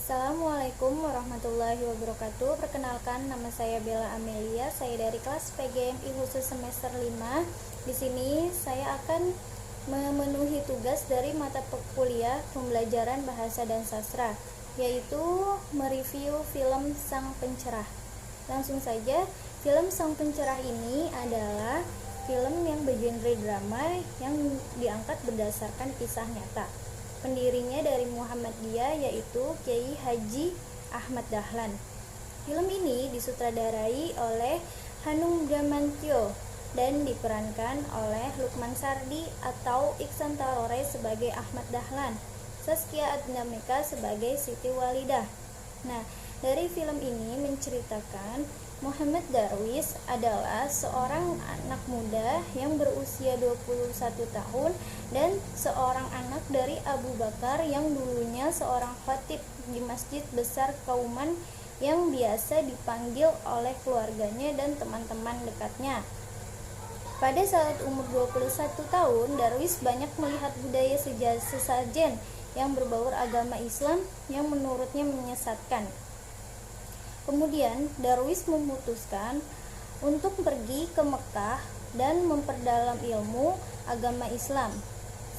Assalamualaikum warahmatullahi wabarakatuh. Perkenalkan, nama saya Bella Amelia. Saya dari kelas PGMI khusus semester 5. Di sini saya akan memenuhi tugas dari mata kuliah pembelajaran bahasa dan sastra, yaitu mereview film Sang Pencerah. Langsung saja, film Sang Pencerah ini adalah film yang bergenre drama yang diangkat berdasarkan kisah nyata. Pendirinya dari Muhammadiyah, yaitu Kiai Haji Ahmad Dahlan. Film ini disutradarai oleh Hanung Bramantyo dan diperankan oleh Lukman Sardi atau Iksan Tarore sebagai Ahmad Dahlan, Saskia Adnameka sebagai Siti Walidah. Nah, dari film ini menceritakan Muhammad Darwis adalah seorang anak muda yang berusia 21 tahun dan seorang anak dari Abu Bakar yang dulunya seorang khatib di Masjid Besar Kauman yang biasa dipanggil oleh keluarganya dan teman-teman dekatnya. Pada saat umur 21 tahun, Darwis banyak melihat budaya sesajen yang berbaur agama Islam yang menurutnya menyesatkan. Kemudian Darwis memutuskan untuk pergi ke Mekah dan memperdalam ilmu agama Islam.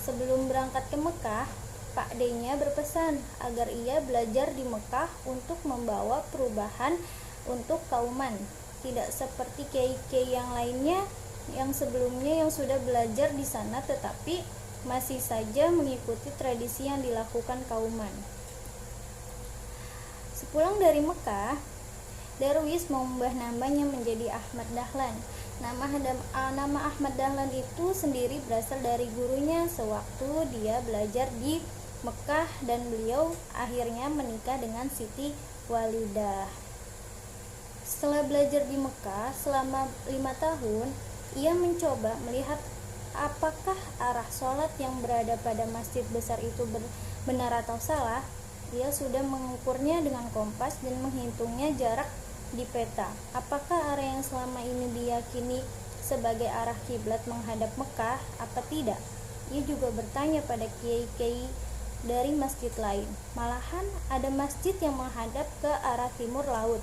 Sebelum berangkat ke Mekah, Pak D-nya berpesan agar ia belajar di Mekah untuk membawa perubahan untuk kauman. Tidak seperti kiai-kiai yang lainnya yang sebelumnya yang sudah belajar di sana tetapi masih saja mengikuti tradisi yang dilakukan kauman. Sepulang dari Mekah, Darwis mengubah namanya menjadi Ahmad Dahlan. Nama Ahmad Dahlan itu sendiri berasal dari gurunya sewaktu dia belajar di Mekah dan beliau akhirnya menikah dengan Siti Walidah. Setelah belajar di Mekah selama 5 tahun, ia mencoba melihat apakah arah sholat yang berada pada masjid besar itu benar atau salah. Ia sudah mengukurnya dengan kompas dan menghitungnya jarak di peta. Apakah area yang selama ini diyakini sebagai arah kiblat menghadap Mekah apa tidak? Ia juga bertanya pada kiai-kiai dari masjid lain. Malahan ada masjid yang menghadap ke arah timur laut.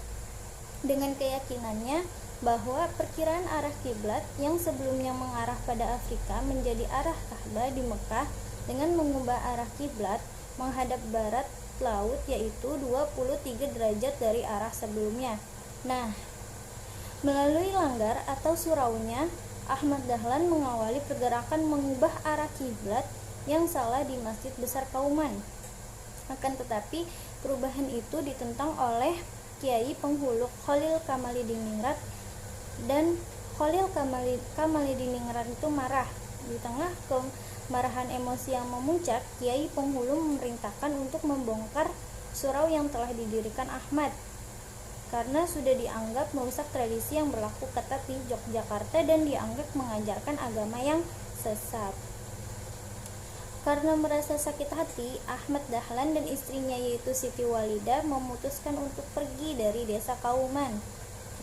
Dengan keyakinannya bahwa perkiraan arah kiblat yang sebelumnya mengarah pada Afrika menjadi arah Ka'bah di Mekah dengan mengubah arah kiblat menghadap barat laut, yaitu 23 derajat dari arah sebelumnya. Nah, melalui langgar atau suraunya, Ahmad Dahlan mengawali pergerakan mengubah arah kiblat yang salah di Masjid Besar Kauman. Akan tetapi, perubahan itu ditentang oleh Kiai penghulu Khalil Kamalidiningrat, dan Khalil Kamalidiningrat itu marah. Di tengah kemarahan emosi yang memuncak, Kiai penghulu memerintahkan untuk membongkar surau yang telah didirikan Ahmad karena sudah dianggap merusak tradisi yang berlaku ketat di Yogyakarta dan dianggap mengajarkan agama yang sesat. Karena merasa sakit hati, Ahmad Dahlan dan istrinya yaitu Siti Walidah memutuskan untuk pergi dari desa Kauman.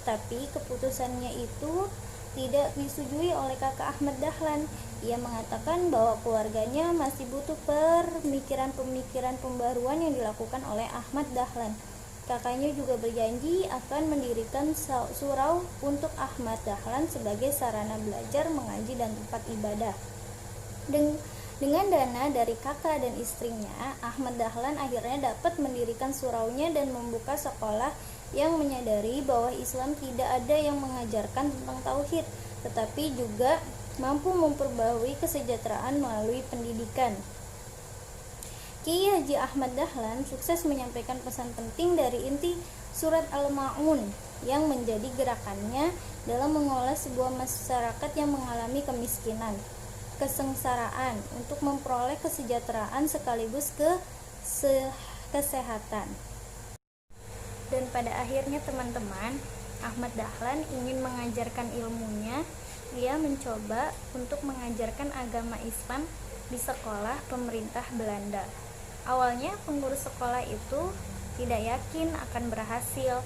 Tetapi keputusannya itu tidak disetujui oleh kakak Ahmad Dahlan. Ia mengatakan bahwa keluarganya masih butuh pemikiran-pemikiran pembaruan yang dilakukan oleh Ahmad Dahlan. Kakaknya juga berjanji akan mendirikan surau untuk Ahmad Dahlan sebagai sarana belajar, mengaji, dan tempat ibadah. Dengan dana dari kakak dan istrinya, Ahmad Dahlan akhirnya dapat mendirikan suraunya dan membuka sekolah yang menyadari bahwa Islam tidak ada yang mengajarkan tentang tauhid, tetapi juga mampu memperbarui kesejahteraan melalui pendidikan. Kiai Haji Ahmad Dahlan sukses menyampaikan pesan penting dari inti surat Al-Ma'un yang menjadi gerakannya dalam mengolah sebuah masyarakat yang mengalami kemiskinan, kesengsaraan untuk memperoleh kesejahteraan sekaligus kesehatan. Dan pada akhirnya teman-teman, Ahmad Dahlan ingin mengajarkan ilmunya. Dia mencoba untuk mengajarkan agama Islam di sekolah pemerintah Belanda. Awalnya pengurus sekolah itu tidak yakin akan berhasil,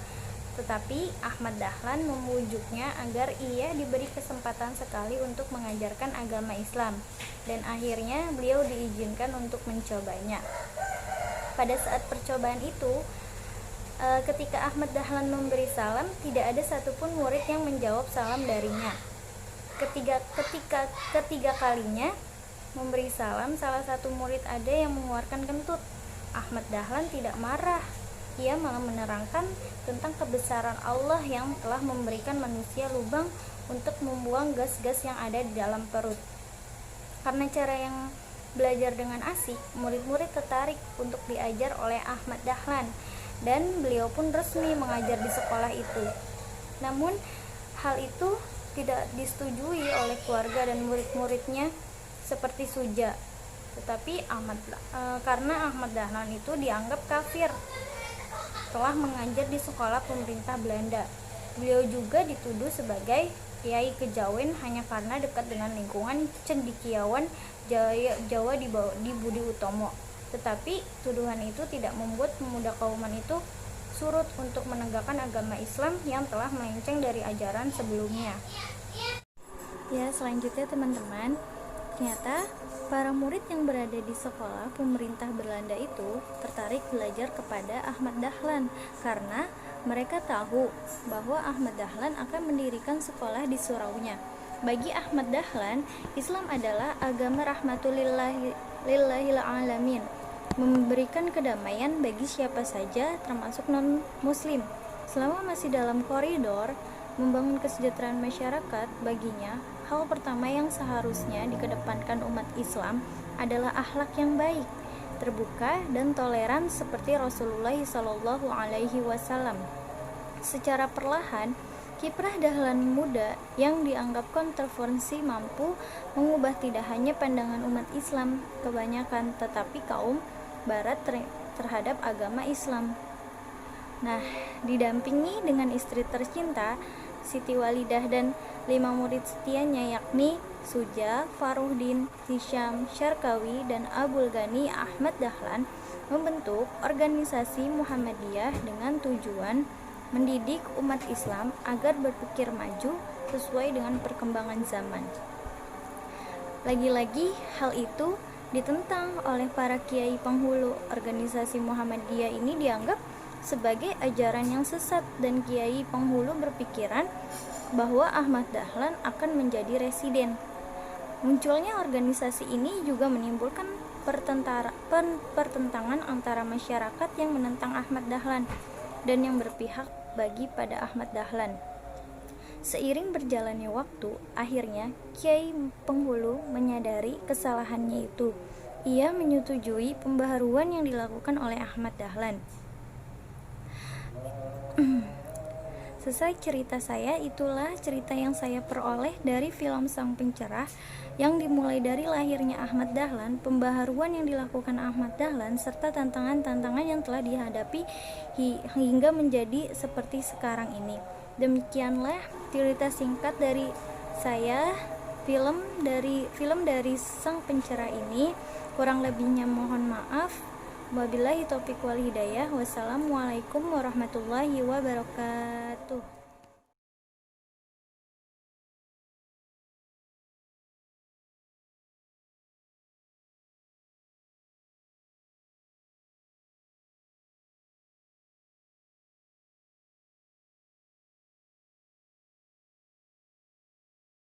tetapi Ahmad Dahlan memujuknya agar ia diberi kesempatan sekali untuk mengajarkan agama Islam, dan akhirnya beliau diizinkan untuk mencobanya. Pada saat percobaan itu, ketika Ahmad Dahlan memberi salam, tidak ada satupun murid yang menjawab salam darinya. Ketiga kalinya memberi salam, salah satu murid ada yang mengeluarkan kentut. Ahmad Dahlan tidak marah. Ia malah menerangkan tentang kebesaran Allah yang telah memberikan manusia lubang untuk membuang gas-gas yang ada di dalam perut. Karena cara yang belajar dengan asik, murid-murid tertarik untuk diajar oleh Ahmad Dahlan, dan beliau pun resmi mengajar di sekolah itu. Namun, hal itu tidak disetujui oleh keluarga dan murid-muridnya seperti Suja. Tetapi karena Ahmad Dahlan itu dianggap kafir, telah mengajar di sekolah pemerintah Belanda. Beliau juga dituduh sebagai kiai kejawen hanya karena dekat dengan lingkungan cendekiawan Jawa di Budi Utomo. Tetapi tuduhan itu tidak membuat pemuda kauman itu surut untuk menegakkan agama Islam yang telah melenceng dari ajaran sebelumnya. Ya, selanjutnya teman-teman, ternyata para murid yang berada di sekolah pemerintah Belanda itu tertarik belajar kepada Ahmad Dahlan karena mereka tahu bahwa Ahmad Dahlan akan mendirikan sekolah di suraunya. Bagi Ahmad Dahlan, Islam adalah agama rahmatulillahil alamin, memberikan kedamaian bagi siapa saja termasuk non-muslim. Selama masih dalam koridor membangun kesejahteraan masyarakat, baginya hal pertama yang seharusnya dikedepankan umat Islam adalah akhlak yang baik, terbuka dan toleran seperti Rasulullah Shallallahu Alaihi Wasallam. Secara perlahan, kiprah Dahlan muda yang dianggap kontroversi mampu mengubah tidak hanya pandangan umat Islam kebanyakan, tetapi kaum Barat terhadap agama Islam. Nah, didampingi dengan istri tercinta Siti Walidah dan 5 murid setianya, yakni Suja, Faruddin, Hisham, Syarkawi, dan Abul Ghani, Ahmad Dahlan membentuk organisasi Muhammadiyah dengan tujuan mendidik umat Islam agar berpikir maju sesuai dengan perkembangan zaman. Lagi-lagi hal itu ditentang oleh para kiai penghulu. Organisasi Muhammadiyah ini dianggap sebagai ajaran yang sesat, dan kiai penghulu berpikiran bahwa Ahmad Dahlan akan menjadi residen. Munculnya organisasi ini juga menimbulkan pertentangan antara masyarakat yang menentang Ahmad Dahlan dan yang berpihak bagi pada Ahmad Dahlan. Seiring berjalannya waktu, akhirnya kiai penghulu menyadari kesalahannya itu. Ia menyetujui pembaharuan yang dilakukan oleh Ahmad Dahlan. Selesai cerita saya, itulah cerita yang saya peroleh dari film Sang Pencerah yang dimulai dari lahirnya Ahmad Dahlan, pembaharuan yang dilakukan Ahmad Dahlan, serta tantangan-tantangan yang telah dihadapi hingga menjadi seperti sekarang ini. Demikianlah cerita singkat dari saya, film dari Sang Pencerah ini. Kurang lebihnya mohon maaf. Wabillahi taufiq wal hidayah. Wassalamualaikum warahmatullahi wabarakatuh.